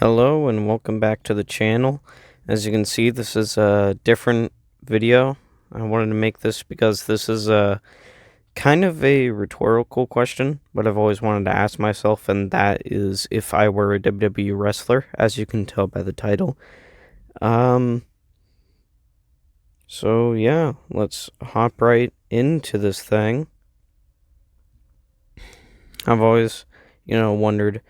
Hello and welcome back to the channel. As you can see, this is a different video. I wanted to make this because this is a kind of a rhetorical question, but I've always wanted to ask myself, and that is if I were a WWE wrestler, as you can tell by the title. So yeah, let's hop right into this thing. I've always, wondered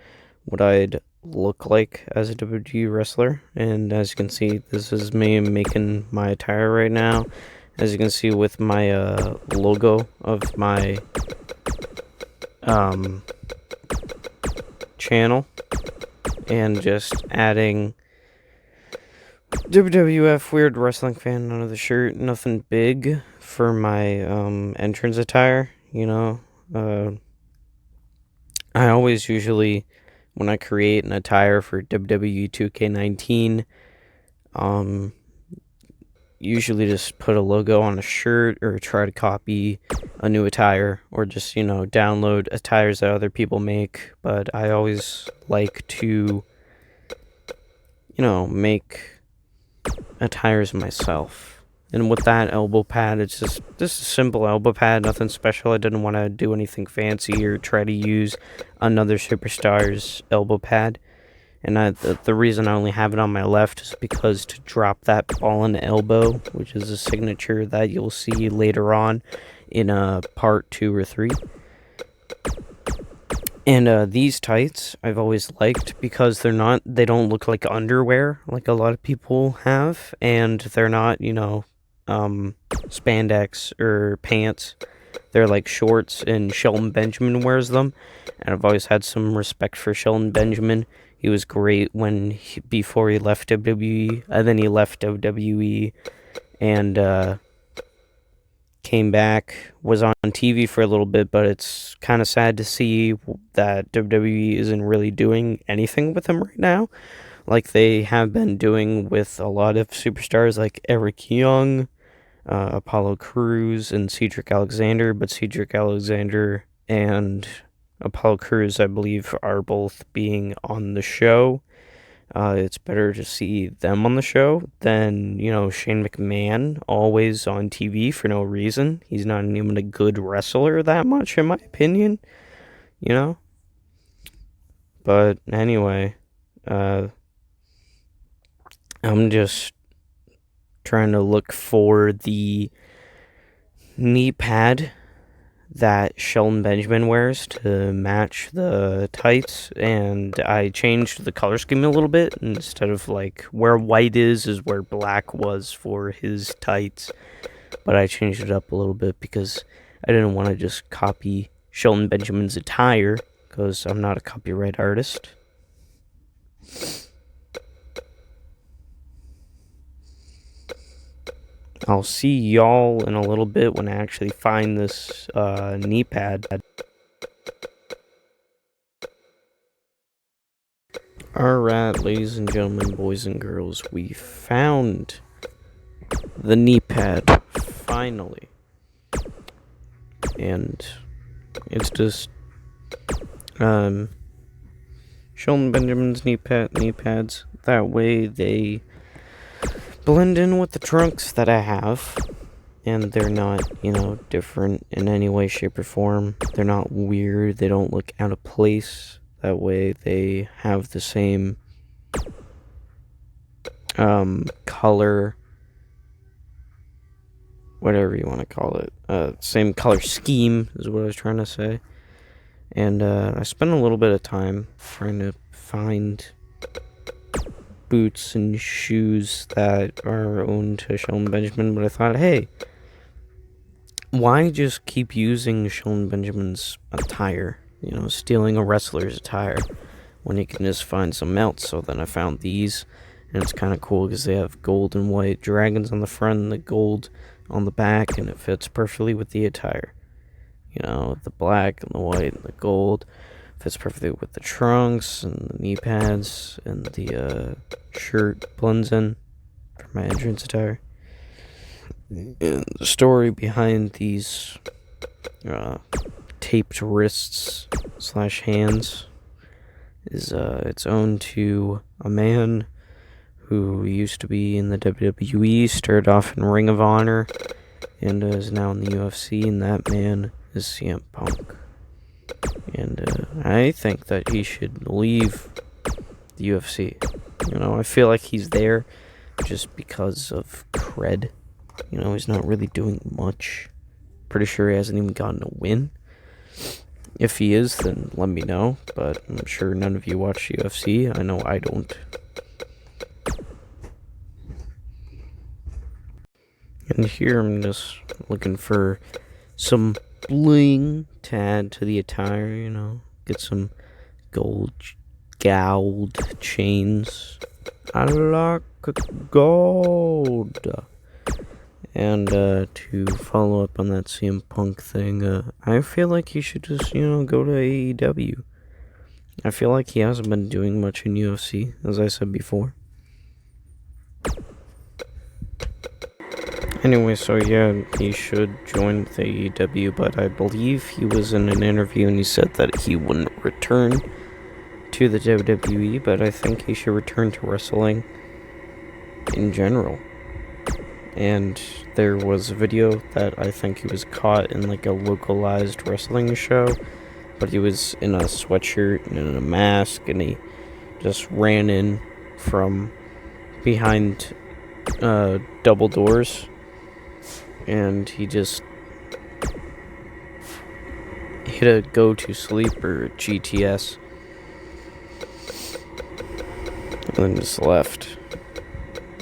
what I'd look like as a WWE wrestler, and as you can see, this is me making my attire right now. As you can see with my logo of my channel, and just adding WWF Weird Wrestling Fan under the shirt. Nothing big for my entrance attire, I always usually, when I create an attire for WWE 2K19, usually just put a logo on a shirt or try to copy a new attire or just, download attires that other people make. But I always like to, make attires myself. And with that elbow pad, it's just a simple elbow pad, nothing special. I didn't want to do anything fancy or try to use another superstar's elbow pad. And the reason I only have it on my left is because to drop that ball and elbow, which is a signature that you'll see later on in part 2 or 3. And these tights I've always liked because they don't look like underwear like a lot of people have, and they're not, spandex or pants. They're like shorts, and Shelton Benjamin wears them, and I've always had some respect for Shelton Benjamin. He was great before he left WWE, and then he left WWE and came back, was on TV for a little bit, but it's kind of sad to see that WWE isn't really doing anything with him right now, like they have been doing with a lot of superstars like Eric Young, Apollo Crews, and Cedric Alexander. But Cedric Alexander and Apollo Crews, I believe, are both being on the show. It's better to see them on the show than, Shane McMahon always on TV for no reason. He's not even a good wrestler that much, in my opinion, But anyway, I'm just trying to look for the knee pad that Shelton Benjamin wears to match the tights, and I changed the color scheme a little bit. Instead of like where white is where black was for his tights, but I changed it up a little bit because I didn't want to just copy Shelton Benjamin's attire, because I'm not a copyright artist. I'll see y'all in a little bit when I actually find this knee pad. Alright, ladies and gentlemen, boys and girls, we found the knee pad, finally. And it's just Shelton Benjamin's knee pads. That way they blend in with the trunks that I have, and they're not, different in any way, shape, or form. They're not weird. They don't look out of place. That way they have the same color, whatever you want to call it. Same color scheme is what I was trying to say. And I spent a little bit of time trying to find boots and shoes that are owned to Shelton Benjamin, but I thought, hey, why just keep using Shelton Benjamin's attire, stealing a wrestler's attire, when you can just find something else? So then I found these, and it's kind of cool because they have gold and white dragons on the front and the gold on the back, and it fits perfectly with the attire. The black and the white and the gold fits perfectly with the trunks and the knee pads, and the shirt blends in for my entrance attire. And the story behind these taped wrists / hands is it's owned to a man who used to be in the WWE, started off in Ring of Honor, and is now in the UFC, and that man is CM Punk. And I think that he should leave the UFC. I feel like he's there just because of cred. He's not really doing much. Pretty sure he hasn't even gotten a win. If he is, then let me know, but I'm sure none of you watch UFC. I know I don't. And here I'm just looking for some bling to add to the attire, get some gold chains. I like gold. And to follow up on that CM Punk thing, I feel like he should just, go to AEW. I feel like he hasn't been doing much in UFC, as I said before. Anyway, so yeah, he should join the AEW, but I believe he was in an interview and he said that he wouldn't return to the WWE, but I think he should return to wrestling in general. And there was a video that I think he was caught in like a localized wrestling show, but he was in a sweatshirt and in a mask, and he just ran in from behind double doors, and he just hit a go to sleep or a GTS and then just left.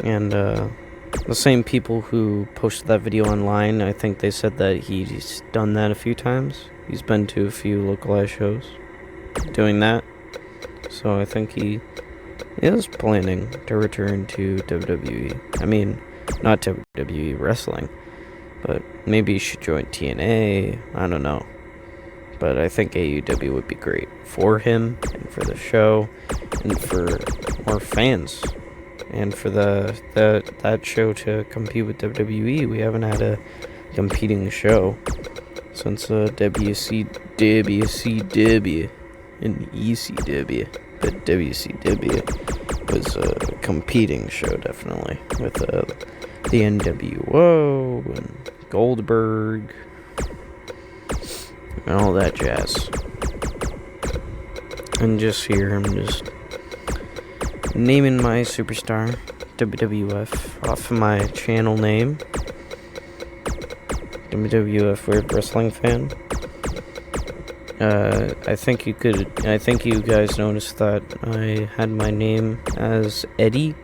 And the same people who posted that video online, I think they said that he's done that a few times. He's been to a few localized shows doing that. So I think he is planning to return to WWE. I mean, not WWE Wrestling, but maybe he should join TNA. I don't know. But I think AEW would be great for him and for the show and for more fans. And for that show to compete with WWE, we haven't had a competing show since WCW and ECW. But WCW was a competing show, definitely, with the NWO and Goldberg and all that jazz. And just here, I'm just naming my superstar, WWF, off of my channel name, WWF Weird Wrestling Fan. I think you guys noticed that I had my name as Eddie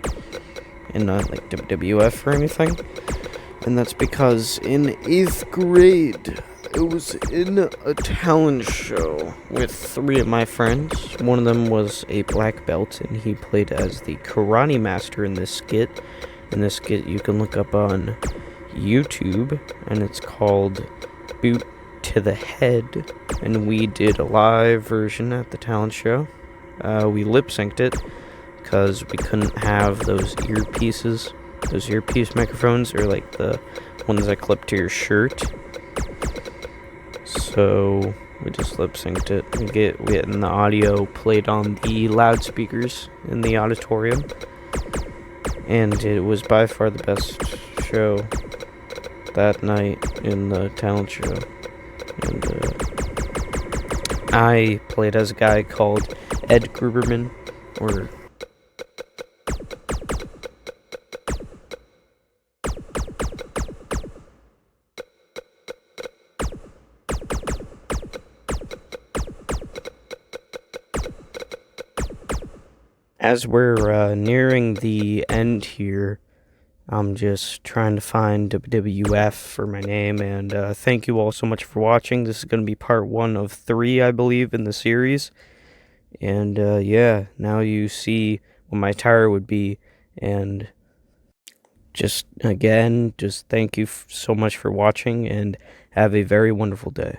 and not like WWF or anything. And that's because in 8th grade, I was in a talent show with 3 of my friends. One of them was a black belt, and he played as the karate master in this skit. In this skit, you can look up on YouTube, and it's called Boot to the Head. And we did a live version at the talent show. We lip-synced it because we couldn't have those earpieces. Those earpiece microphones are like the ones that clip to your shirt. So we just lip-synced it. We getting the audio played on the loudspeakers in the auditorium. And it was by far the best show that night in the talent show. And I played as a guy called Ed Gruberman, or as we're nearing the end here, I'm just trying to find WWF for my name, and thank you all so much for watching. This is going to be part 1 of 3, I believe, in the series. And yeah, now you see what my attire would be, and just thank you so much for watching, and have a very wonderful day.